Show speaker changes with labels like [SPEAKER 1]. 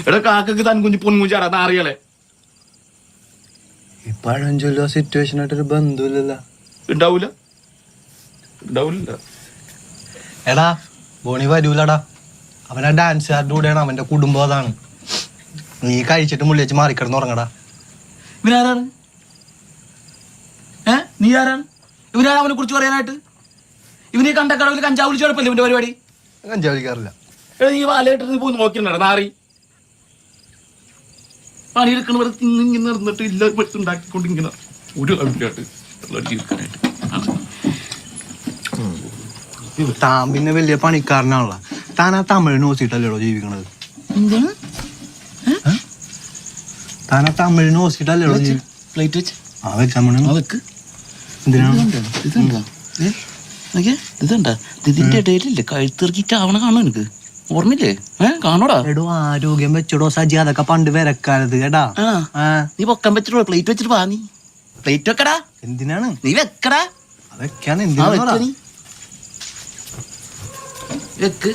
[SPEAKER 1] എടാ കാക്കക്ക് താൻ കുഞ്ഞു പൊൻകുഞ്ചാടാ നാറികളെ.
[SPEAKER 2] ഈ പഴഞ്ചൊല്ലോ സിറ്റുവേഷൻ ആയിട്ടൊരു ബന്ധമില്ലല്ലോ.
[SPEAKER 1] ഉണ്ടാവൂല.
[SPEAKER 2] എടാ ബോണി വരൂലടാ. അവനാ ഡാൻസുകാരുടെ കൂടെയാണ്, അവന്റെ കുടുംബം അതാണ്. നീ കഴിച്ചിട്ട് മുള്ളി വെച്ച് മാറിക്കിടന്ന് ഉറങ്ങടാ.
[SPEAKER 1] ഇവനാരാണ്? നീ ആരാണ്? ഇവനാണ് അവനെ കുറിച്ച് പറയാനായിട്ട്? ഇവന് ഈ കണ്ടക്കടവിൽ കഞ്ചാവ് വിളിച്ചു കുഴപ്പമില്ല ഇവന്റെ പരിപാടി.
[SPEAKER 2] കഞ്ചാവ് വലിക്കാറില്ല.
[SPEAKER 1] നീ വാലയിട്ട് നീ പോയി നോക്കിണ്ടാ നാറി. പണിയെടുക്കണവരെ തിന്നിങ്ങനെ നടന്നിട്ട് ഇല്ല ഉണ്ടാക്കിക്കൊണ്ട് ഇങ്ങനെ ഒരു കഴിവില്ലായിട്ട് ജീവിക്കാനായിട്ട്.
[SPEAKER 2] താൻ പിന്നെ വലിയ പണിക്കാരനാണല്ലോ. താൻ ആ തമിഴ് നോസിട്ടല്ലേടോ ജീവിക്കണത്? താൻ ആ തമിഴ് നോസിട്ടല്ലേടോ
[SPEAKER 1] പ്ലേറ്റ് വെച്ച്
[SPEAKER 2] ആ വെക്കാൻ
[SPEAKER 1] വെക്ക്.
[SPEAKER 2] എന്തിനാണ്
[SPEAKER 1] ഇതുണ്ടാ ഇതിന്റെ ഇടയിലില്ലേ കഴുത്തിറക്കിട്ട് ആവണ കാണോ എനിക്ക് ഓർമ്മയില്ലേ? കാണോടാ.
[SPEAKER 2] എടോ ആരോഗ്യം വെച്ചോടോ സജി, അതൊക്കെ പണ്ട് വരക്കാലത് കേട്ടാ.
[SPEAKER 1] നീ പൊക്കാൻ പറ്റോ? പ്ലേറ്റ് വെച്ചിട്ട് വാ. നീ പ്ലേറ്റ് വെക്കടാ.
[SPEAKER 2] എന്തിനാണ്
[SPEAKER 1] നീ വെക്കടാ.
[SPEAKER 2] വെക്കാൻ എന്തിനാ
[SPEAKER 1] വെക്ക്.